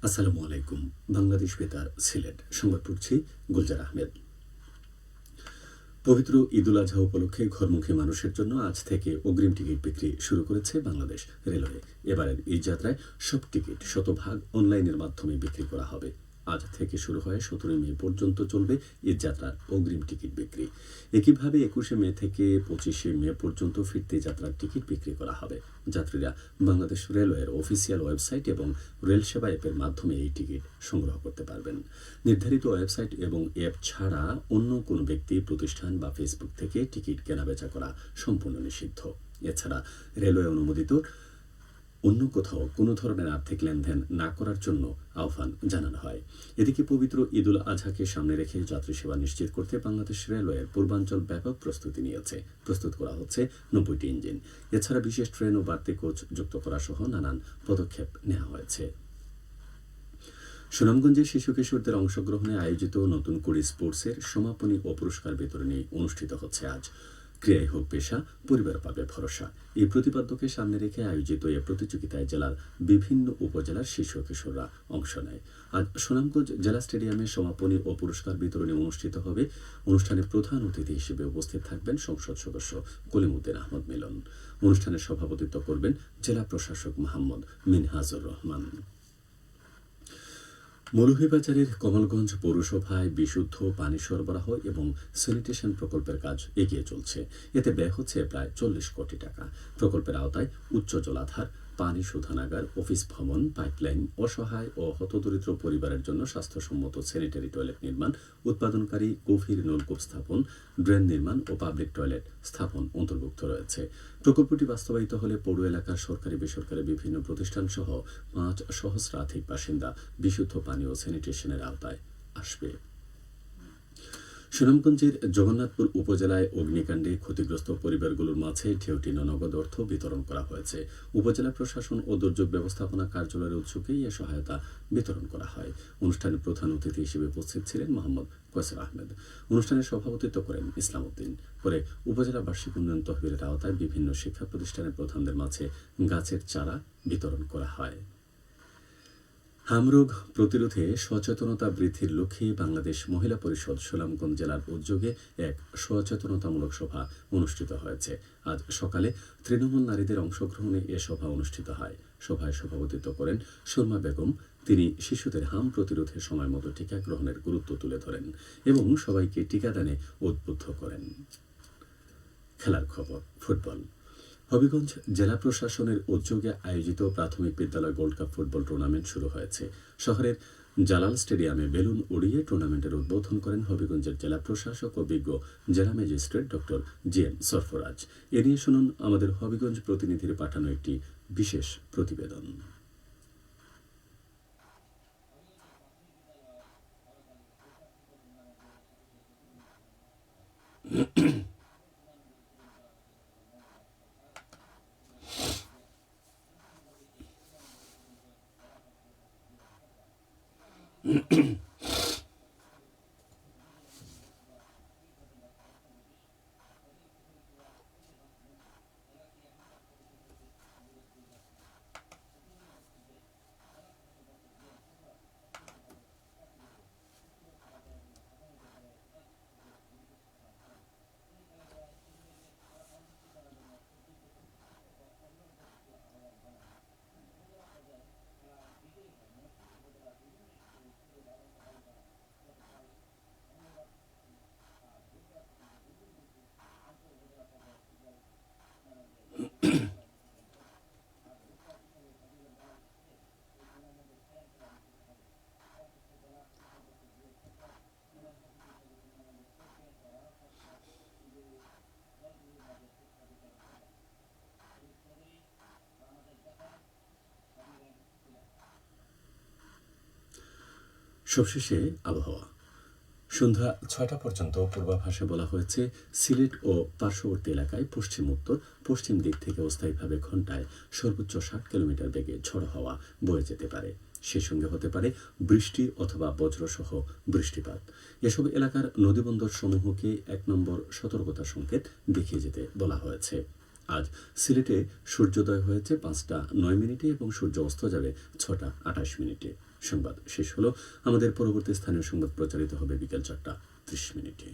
আসসালামু আলাইকুম। বাংলাদেশ বেতার সিলেট সংবাদ পড়ছি গুলজার আহমেদ। পবিত্র ঈদুল আজহা উপলক্ষে ঘরমুখী মানুষের জন্য আজ থেকে অগ্রিম টিকিট বিক্রি শুরু করেছে বাংলাদেশ রেলওয়ে। এবারের এই যাত্রায় সব টিকিট শতভাগ অনলাইনের মাধ্যমে বিক্রি করা হবে। আজ থেকে শুরু হয় 17 মে পর্যন্ত চলবে ঈদ যাত্রার অগ্রিম টিকিট বিক্রি। একইভাবে 21 মে থেকে 25 মে পর্যন্ত ফিরতি যাত্রার টিকিট বিক্রি করা হবে। যাত্রীরা বাংলাদেশ রেলওয়ের অফিসিয়াল ওয়েবসাইট এবং রেল সেবা অ্যাপের মাধ্যমে এই টিকিট সংগ্রহ করতে পারবেন। নির্ধারিত ওয়েবসাইট এবং অ্যাপ ছাড়া অন্য কোনো ব্যক্তি, প্রতিষ্ঠান বা ফেসবুক থেকে টিকিট কেনাবেচা করা সম্পূর্ণ নিষিদ্ধ। এছাড়া রেলওয়ে অনুমোদিত অন্য কোথাও কোনো ধরনের আর্থিক লেনদেন না করার জন্য আহ্বান জানানো হয়। এদিকে পবিত্র ঈদুল আজহাকে সামনে রেখে যাত্রী সেবা নিশ্চিত করতে বাংলাদেশ রেলওয়ের পূর্বাঞ্চল ব্যাপক প্রস্তুতি নিয়েছে। প্রস্তুত করা হচ্ছে 90টি ইঞ্জিন। এছাড়া বিশেষ ট্রেন ও বাড়তি কোচ যুক্ত করা সহ নানান পদক্ষেপ নেওয়া হয়েছে। সুনামগঞ্জে শিশু কিশোরদের অংশগ্রহণে আয়োজিত নতুন কুড়ি স্পোর্টসের সমাপনী ও পুরস্কার বিতরণী অনুষ্ঠিত হচ্ছে আজ। ক্রীড়াই হোক পেশা, পরিবার পাবে ভরসা, এই প্রতিপাদ্যকে সামনে রেখে আয়োজিত এ প্রতিযোগিতায় জেলার বিভিন্ন উপজেলার শিশু কিশোররা অংশ নেয়। আজ সুনামগঞ্জ জেলা স্টেডিয়ামে সমাপনী ও পুরস্কার বিতরণী অনুষ্ঠিত হবে। অনুষ্ঠানে প্রধান অতিথি হিসেবে উপস্থিত থাকবেন সংসদ সদস্য কলিমুদ্দিন আহমদ মিলন। অনুষ্ঠানে সভাপতিত্ব করবেন জেলা প্রশাসক মোহাম্মদ মিনহাজুর রহমান। মৌলভীবাজারের কমলগঞ্জ পৌরসভায় বিশুদ্ধ পানি সরবরাহ এবং স্যানিটেশন প্রকল্পের কাজ এগিয়ে চলছে। এতে ব্যয় হচ্ছে প্রায় 40 কোটি টাকা। প্রকল্পের আওতায় উচ্চ জলাধার, পানি শোধনাগার, অফিস ভবন, পাইপলাইন, অসহায় ও হতদরিদ্র পরিবারের জন্য স্বাস্থ্যসম্মত স্যানিটারি টয়লেট নির্মাণ, উৎপাদনকারী গভীর নলকূপ স্থাপন, ড্রেন নির্মাণ ও পাবলিক টয়লেট স্থাপন অন্তর্ভুক্ত রয়েছে। প্রকল্পটি বাস্তবায়িত হলে পৌর এলাকার সরকারি বেসরকারি বিভিন্ন প্রতিষ্ঠান সহ 5 সহস্রাধিক বাসিন্দা বিশুদ্ধ পানি ও স্যানিটেশনের আওতায় আসবে। সুনামগঞ্জের জগন্নাথপুর উপজেলায় অগ্নিকাণ্ডে ক্ষতিগ্রস্ত পরিবারগুলোর মাঝে ঢেউটিনো নগদ অর্থ বিতরণ করা হয়েছে। উপজেলা প্রশাসন ও দুর্যোগ ব্যবস্থাপনা কার্যালয়ের উদ্যোগেই এ সহায়তা বিতরণ করা হয়। অনুষ্ঠানে প্রধান অতিথি হিসেবে উপস্থিত ছিলেন মোহাম্মদ কয়সার আহমেদ। অনুষ্ঠানে সভাপতিত্ব করেন ইসলাম উদ্দিন। পরে উপজেলা বার্ষিক উন্নয়ন তহবিলের আওতায় বিভিন্ন শিক্ষা প্রতিষ্ঠানের প্রধানদের মাঝে গাছের চারা বিতরণ করা হয়। হামরোগ প্রতিরোধে সচেতনতা বৃদ্ধির লক্ষ্যে বাংলাদেশ মহিলা পরিষদ সুনামগঞ্জ জেলার উদ্যোগে এক সচেতনতামূলক সভা অনুষ্ঠিত হয়েছে। আজ সকালে তৃণমূল নারীদের অংশগ্রহণে এ সভা অনুষ্ঠিত হয়। সভায় সভাপতিত্ব করেন সুরমা বেগম। তিনি শিশুদের হাম প্রতিরোধে সময়মতো টিকা গ্রহণের গুরুত্ব তুলে ধরেন এবং সবাইকে টিকাদানে উদ্বুদ্ধ করেন। খেলার খবর। ফুটবল। হবিগঞ্জ জেলা প্রশাসনের উদ্যোগে আয়োজিত প্রাথমিক বিদ্যালয় গোল্ড কাপ ফুটবল টুর্নামেন্ট শুরু হয়েছে। শহরের জালাল স্টেডিয়ামে বেলুন উড়িয়ে টুর্নামেন্টের উদ্বোধন করেন হবিগঞ্জের জেলা প্রশাসক ও বিজ্ঞ জেলা ম্যাজিস্ট্রেট ডক্টর জি.এম. সরফরাজ। এ নিয়ে শুনুন আমাদের হবিগঞ্জ প্রতিনিধির পাঠানো একটি বিশেষ প্রতিবেদন। সবশেষে আবহাওয়া। সন্ধ্যা 6টা পর্যন্ত পূর্বাভাসে বলা হয়েছে সিলেট ও পার্শ্ববর্তী এলাকায় পশ্চিম উত্তর পশ্চিম দিক থেকে অস্থায়ীভাবে ঘন্টায় সর্বোচ্চ 60 কিলোমিটার বেগে ঝড়ো হাওয়া বয়ে যেতে পারে। সেই সঙ্গে হতে পারে বৃষ্টি অথবা বজ্রসহ বৃষ্টিপাত। এসব এলাকার নদীবন্দর সমূহকে 1 নম্বর সতর্কতা সংকেত দেখিয়ে যেতে বলা হয়েছে। আজ সিলেটে সূর্যোদয় হয়েছে 5টা 9 মিনিটে এবং সূর্য অস্ত যাবে 6টা 28 মিনিটে। সংবাদ শেষ হলো। আমাদের পরবর্তী স্থানীয় সংবাদ প্রচারিত হবে বিকেল 4টা 30 মিনিটে।